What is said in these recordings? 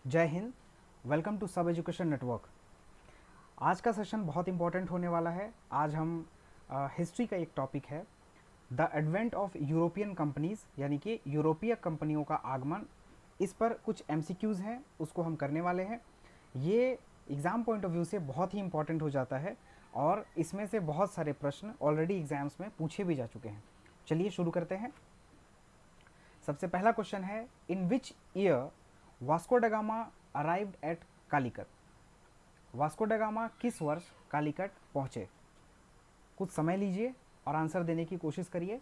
जय Hind. Welcome to सब education network. आज का सेशन बहुत इंपॉर्टेंट होने वाला है। आज हम हिस्ट्री का एक टॉपिक है, the advent of European companies, यानी कि यूरोपीय कंपनियों का आगमन। इस पर कुछ एमसीक्यूज़ हैं, उसको हम करने वाले हैं। ये एग्ज़ाम पॉइंट ऑफ व्यू से बहुत ही इंपॉर्टेंट हो जाता है और इसमें से बहुत सारे प्रश्न ऑलरेडी एग्जाम्स में पूछे भी जा चुके हैं। चलिए शुरू करते हैं। सबसे पहला क्वेश्चन है, इन which year Vasco da Gama arrived at Calicut. Vasco da Gama किस वर्ष कालीकट पहुंचे? कुछ समय लीजिए और आंसर देने की कोशिश करिए।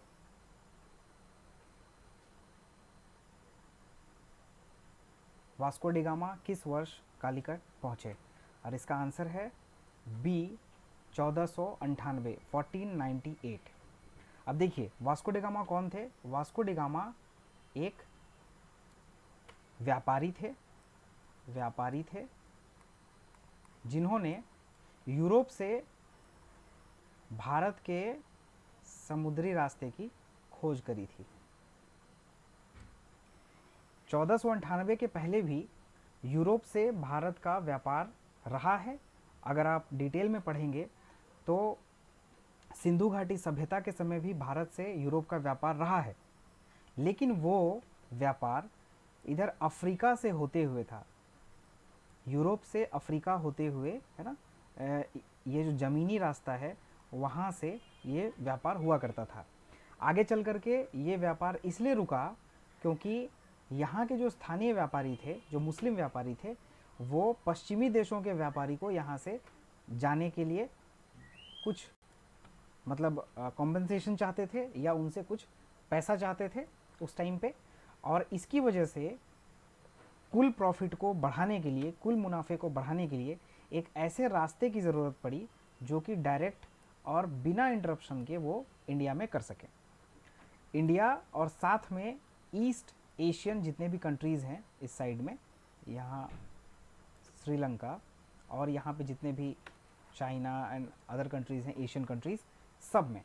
वास्को ड गामा किस वर्ष कालीकट पहुंचे? और इसका आंसर है बी, 1498, 1498। अब देखिए, वास्को ड गामा कौन थे? वास्को ड गामा एक व्यापारी थे जिन्होंने यूरोप से भारत के समुद्री रास्ते की खोज करी थी। 1498 के पहले भी यूरोप से भारत का व्यापार रहा है। अगर आप डिटेल में पढ़ेंगे तो सिंधु घाटी सभ्यता के समय भी भारत से यूरोप का व्यापार रहा है, लेकिन वो व्यापार इधर अफ्रीका से होते हुए था। यूरोप से अफ्रीका होते हुए, है ना, ये जो ज़मीनी रास्ता है वहाँ से ये व्यापार हुआ करता था। आगे चल करके ये व्यापार इसलिए रुका क्योंकि यहाँ के जो स्थानीय व्यापारी थे, जो मुस्लिम व्यापारी थे, वो पश्चिमी देशों के व्यापारी को यहाँ से जाने के लिए कुछ मतलब कॉम्पनसेशन चाहते थे या उनसे कुछ पैसा चाहते थे उस टाइम पे। और इसकी वजह से कुल प्रॉफिट को बढ़ाने के लिए, कुल मुनाफे को बढ़ाने के लिए एक ऐसे रास्ते की ज़रूरत पड़ी जो कि डायरेक्ट और बिना इंटरप्शन के वो इंडिया में कर सके। इंडिया और साथ में ईस्ट एशियन जितने भी कंट्रीज़ हैं इस साइड में, यहाँ श्रीलंका और यहाँ पे जितने भी चाइना एंड अदर कंट्रीज़ हैं, एशियन कंट्रीज़, सब में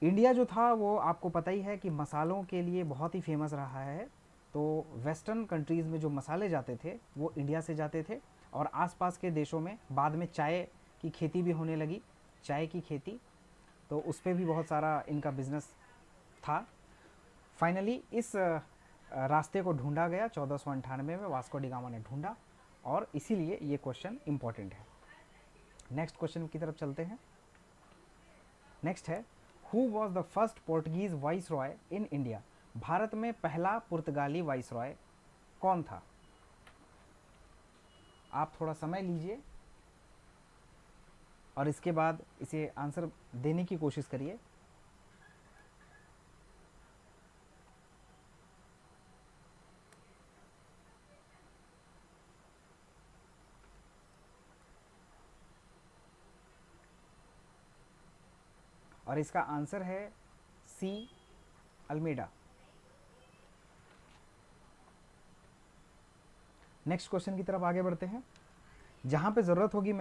इंडिया जो था वो आपको पता ही है कि मसालों के लिए बहुत ही फेमस रहा है। तो वेस्टर्न कंट्रीज़ में जो मसाले जाते थे वो इंडिया से जाते थे और आसपास के देशों में बाद में चाय की खेती भी होने लगी, चाय की खेती, तो उस पर भी बहुत सारा इनका बिजनेस था। फाइनली इस रास्ते को ढूंढा गया 1498 में, वास्को डी गामा ने ढूंढा और इसीलिए ये क्वेश्चन इंपॉर्टेंट है। नेक्स्ट क्वेश्चन की तरफ चलते हैं। नेक्स्ट है, who was the first Portuguese vice Roy in India. Bharat में पहला पुर्तगाली वाइस रॉय कौन था? आप थोड़ा समय लीजिए और इसके बाद इसे आंसर देने की कोशिश करिए। और इसका आंसर है सी, अल्मेडा। नेक्स्ट क्वेश्चन की तरफ आगे बढ़ते हैं। जहाँ पे ज़रूरत होगी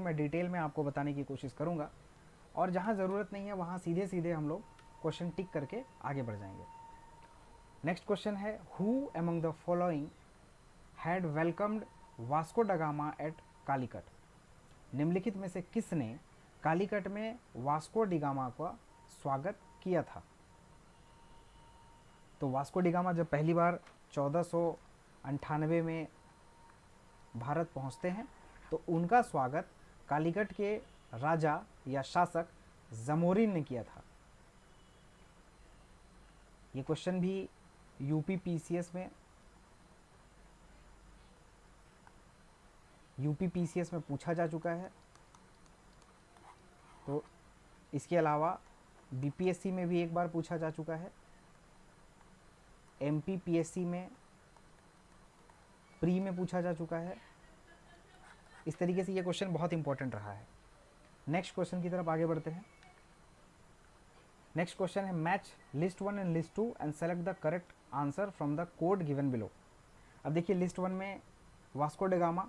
मैं डिटेल में आपको बताने की कोशिश करूँगा और जहाँ ज़रूरत नहीं है वहाँ सीधे सीधे हम लोग क्वेश्चन टिक करके आगे बढ़ जाएंगे। नेक्स्ट क्वेश्चन है, who among the following had welcomed Vasco da Gama eight Calicut. निम्नलिखित में से किसने कालीकट में वास्को डी गामा का स्वागत किया था? तो वास्को डी गामा जब पहली बार 1498 में भारत पहुंचते हैं तो उनका स्वागत कालीकट के राजा या शासक जमोरिन ने किया था। ये क्वेश्चन भी यूपी पीसीएस में पूछा जा चुका है। तो इसके अलावा बीपीएससी में भी एक बार पूछा जा चुका है, एमपीपीएससी में प्री में पूछा जा चुका है। इस तरीके से ये क्वेश्चन बहुत इंपॉर्टेंट रहा है। नेक्स्ट क्वेश्चन की तरफ आगे बढ़ते हैं। नेक्स्ट क्वेश्चन है, match list 1 and list 2 and select the correct answer from the code given below. अब देखिए, लिस्ट 1 में वास्को ड गामा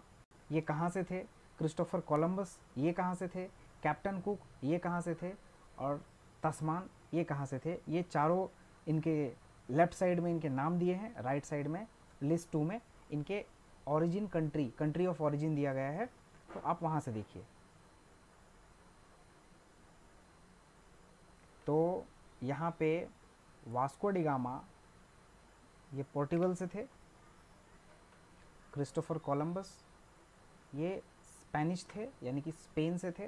ये कहाँ से थे, क्रिस्टोफर कोलंबस ये कहाँ से थे, कैप्टन कुक ये कहाँ से थे और तस्मान ये कहाँ से थे। ये चारों इनके लेफ्ट साइड में इनके नाम दिए हैं, राइट साइड में लिस्ट 2 में इनके ओरिजिन कंट्री ऑफ ओरिजिन दिया गया है, तो आप वहाँ से देखिए। तो यहाँ पे वास्को डिगामा ये पोर्टुगल से थे, क्रिस्टोफर कोलंबस ये स्पेनिश थे यानी कि स्पेन से थे,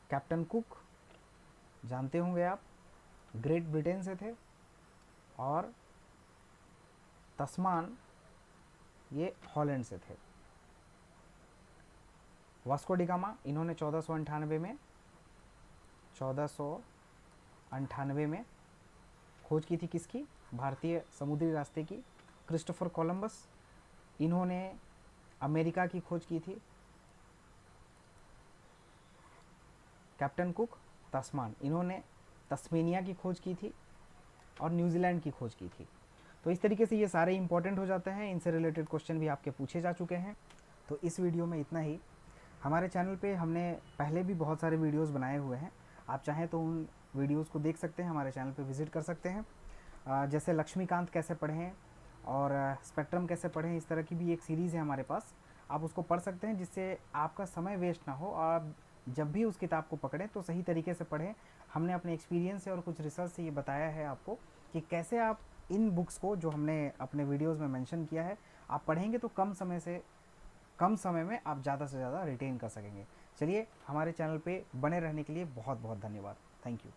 कैप्टन कुक जानते होंगे आप ग्रेट ब्रिटेन से थे, और तस्मान ये हॉलैंड से थे। वास्को डिगामा इन्होंने 1498 में खोज की थी किसकी, भारतीय समुद्री रास्ते की। क्रिस्टोफर कोलंबस इन्होंने अमेरिका की खोज की थी। कैप्टन कुक तस्मान इन्होंने तस्मेनिया की खोज की थी और न्यूजीलैंड की खोज की थी। तो इस तरीके से ये सारे इंपॉर्टेंट हो जाते हैं, इनसे रिलेटेड क्वेश्चन भी आपके पूछे जा चुके हैं। तो इस वीडियो में इतना ही। हमारे चैनल पे हमने पहले भी बहुत सारे वीडियोस बनाए हुए हैं, आप चाहें तो उन वीडियोस को देख सकते हैं, हमारे चैनल पे विज़िट कर सकते हैं। जैसे लक्ष्मीकांत कैसे पढ़ें और स्पेक्ट्रम कैसे पढ़ें, इस तरह की भी एक सीरीज़ है हमारे पास, आप उसको पढ़ सकते हैं, जिससे आपका समय वेस्ट ना हो। आप जब भी उस किताब को पकड़ें तो सही तरीके से पढ़ें। हमने अपने एक्सपीरियंस से और कुछ रिसर्च से ये बताया है आपको कि कैसे आप इन बुक्स को, जो हमने अपने वीडियोज़ में मेंशन किया है, आप पढ़ेंगे तो कम समय में आप ज़्यादा से ज़्यादा रिटेन कर सकेंगे। चलिए, हमारे चैनल पे बने रहने के लिए बहुत बहुत धन्यवाद। Thank you.